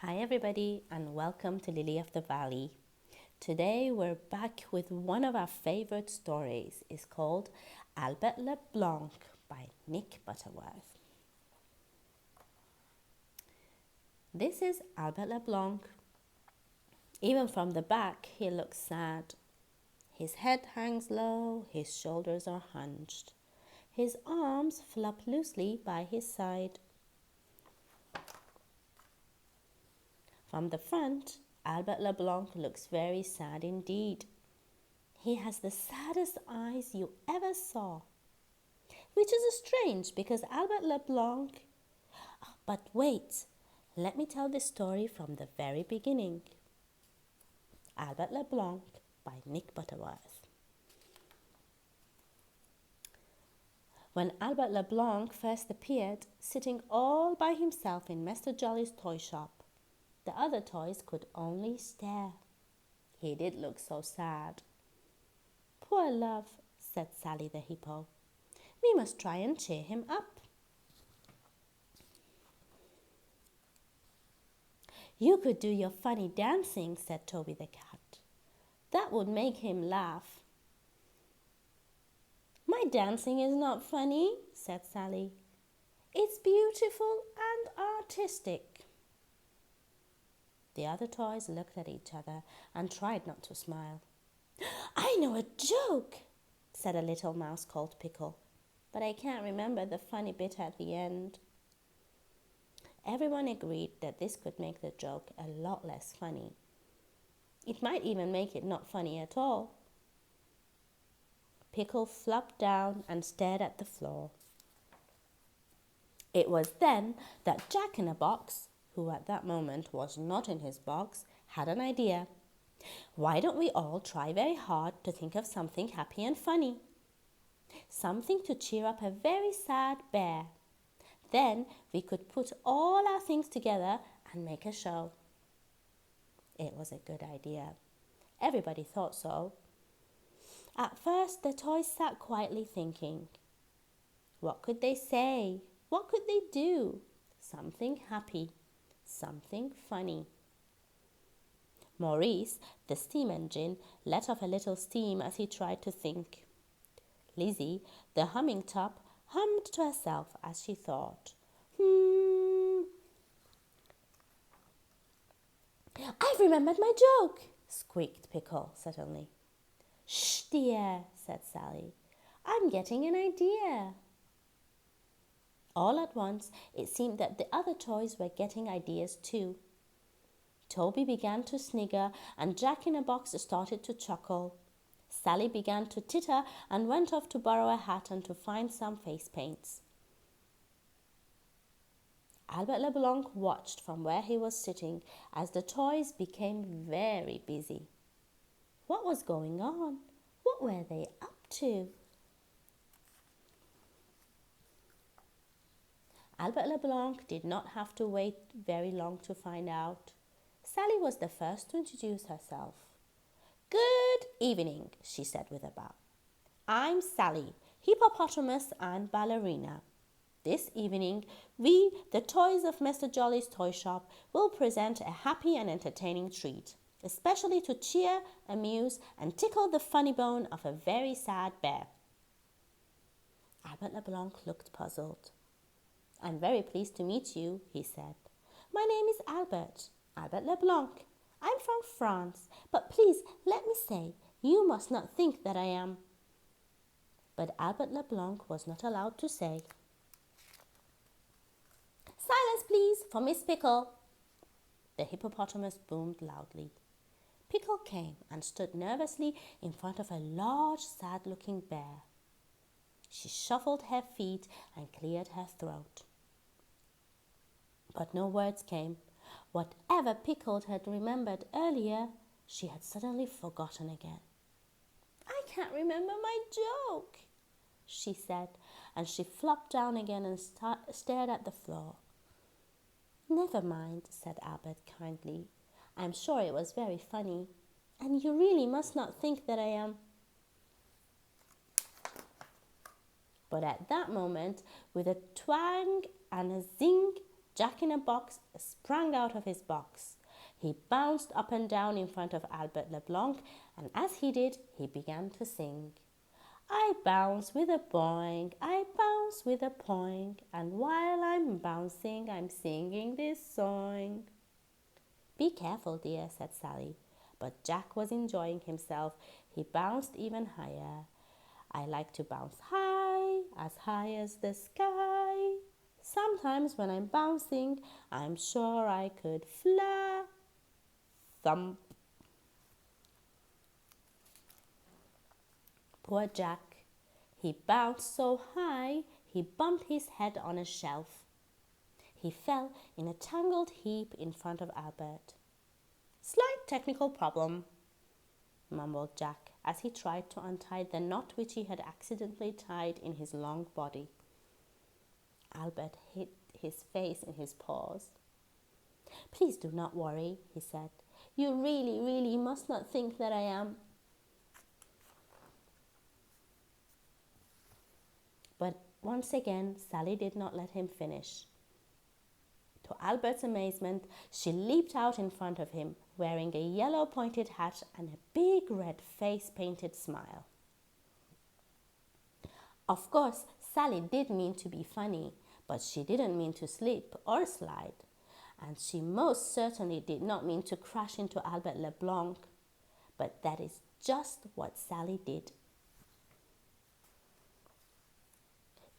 Hi everybody and welcome to Lily of the Valley. Today we're back with one of our favorite stories. It's called Albert Le Blanc by Nick Butterworth. This is Albert Le Blanc. Even from the back he looks sad. His head hangs low, his shoulders are hunched. His arms flop loosely by his side. From the front, Albert Le Blanc looks very sad indeed. He has the saddest eyes you ever saw, which is strange because Albert Le Blanc... But wait, let me tell this story from the very beginning. Albert Le Blanc by Nick Butterworth. When Albert Le Blanc first appeared, sitting all by himself in Mr. Jolly's toy shop, the other toys could only stare. He did look so sad. Poor love, said Sally the hippo. We must try and cheer him up. You could do your funny dancing, said Toby the cat. That would make him laugh. My dancing is not funny, said Sally. It's beautiful and artistic. The other toys looked at each other and tried not to smile. I know a joke, said a little mouse called Pickle, but I can't remember the funny bit at the end. Everyone agreed that this could make the joke a lot less funny. It might even make it not funny at all. Pickle flopped down and stared at the floor. It was then that Jack-in-a-Box, who at that moment was not in his box, had an idea. Why don't we all try very hard to think of something happy and funny? Something to cheer up a very sad bear. Then we could put all our things together and make a show. It was a good idea. Everybody thought so. At first, the toys sat quietly thinking. What could they say? What could they do? Something happy. Something funny. Maurice, the steam engine, let off a little steam as he tried to think. Lizzie, the humming top, hummed to herself as she thought. I've remembered my joke, squeaked Pickle suddenly. Shh, dear, said Sally. I'm getting an idea. All at once, it seemed that the other toys were getting ideas too. Toby began to snigger and Jack-in-a-Box started to chuckle. Sally began to titter and went off to borrow a hat and to find some face paints. Albert Le Blanc watched from where he was sitting as the toys became very busy. What was going on? What were they up to? Albert Le Blanc did not have to wait very long to find out. Sally was the first to introduce herself. Good evening, she said with a bow. I'm Sally, hippopotamus and ballerina. This evening, we, the toys of Mr. Jolly's toy shop, will present a happy and entertaining treat, especially to cheer, amuse, and tickle the funny bone of a very sad bear. Albert Le Blanc looked puzzled. I'm very pleased to meet you, he said. My name is Albert Le Blanc. I'm from France, but please let me say, you must not think that I am. But Albert Le Blanc was not allowed to say. Silence, please, for Miss Pickle. The hippopotamus boomed loudly. Pickle came and stood nervously in front of a large, sad-looking bear. She shuffled her feet and cleared her throat. But no words came. Whatever Pickle had remembered earlier, she had suddenly forgotten again. I can't remember my joke, she said, and she flopped down again and stared at the floor. Never mind, said Albert kindly. I'm sure it was very funny, and you really must not think that I am. But at that moment, with a twang and a zing, Jack-in-a-Box sprang out of his box. He bounced up and down in front of Albert LeBlanc, and as he did, he began to sing. I bounce with a boing, I bounce with a poing, and while I'm bouncing, I'm singing this song. Be careful, dear, said Sally. But Jack was enjoying himself. He bounced even higher. I like to bounce high as the sky. Sometimes when I'm bouncing, I'm sure I could fly. Thump. Poor Jack. He bounced so high, he bumped his head on a shelf. He fell in a tangled heap in front of Albert. Slight technical problem, mumbled Jack as he tried to untie the knot which he had accidentally tied in his long body. Albert hid his face in his paws. Please do not worry, he said. You really, really must not think that I am. But once again, Sally did not let him finish. To Albert's amazement, she leaped out in front of him, wearing a yellow pointed hat and a big red face-painted smile. Of course, Sally did mean to be funny, but she didn't mean to slip or slide. And she most certainly did not mean to crash into Albert LeBlanc. But that is just what Sally did.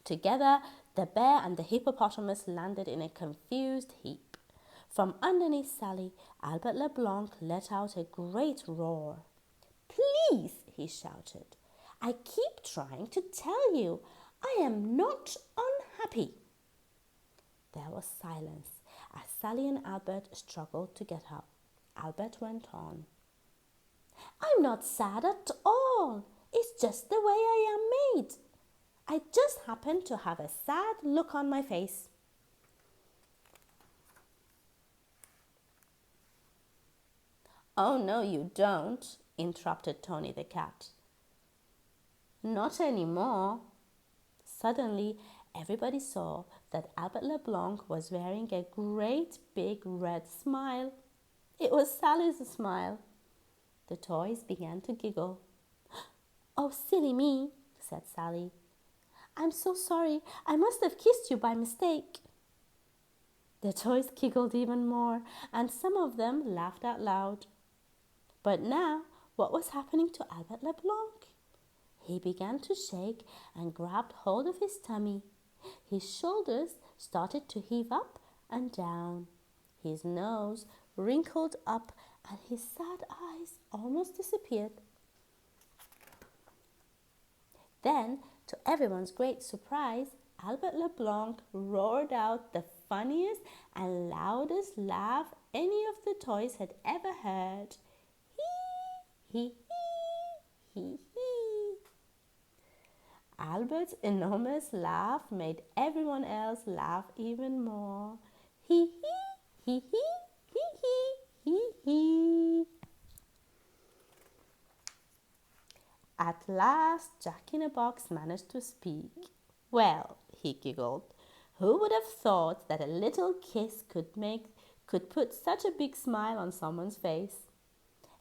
Together, the bear and the hippopotamus landed in a confused heap. From underneath Sally, Albert LeBlanc let out a great roar. Please, he shouted, I keep trying to tell you, I am not unhappy. There was silence as Sally and Albert struggled to get up. Albert went on. I'm not sad at all. It's just the way I am made. I just happen to have a sad look on my face. Oh, no, you don't, interrupted Tony the cat. Not anymore. Suddenly, everybody saw that Albert LeBlanc was wearing a great big red smile. It was Sally's smile. The toys began to giggle. Oh, silly me, said Sally. I'm so sorry. I must have kissed you by mistake. The toys giggled even more, and some of them laughed out loud. But now, what was happening to Albert LeBlanc? He began to shake and grabbed hold of his tummy. His shoulders started to heave up and down. His nose wrinkled up, and his sad eyes almost disappeared. Then, to everyone's great surprise, Albert LeBlanc roared out the funniest and loudest laugh any of the toys had ever heard. Hee, hee, hee, hee. Albert's enormous laugh made everyone else laugh even more. Hee, hee, hee, hee, hee, hee, hee. At last, Jack-in-a-Box managed to speak. Well, he giggled, who would have thought that a little kiss could put such a big smile on someone's face?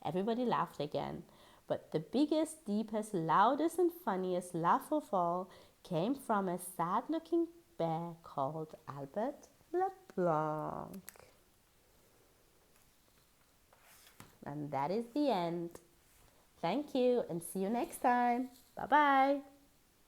Everybody laughed again, but the biggest, deepest, loudest and funniest laugh of all came from a sad-looking bear called Albert LeBlanc. And that is the end. Thank you and see you next time. Bye-bye.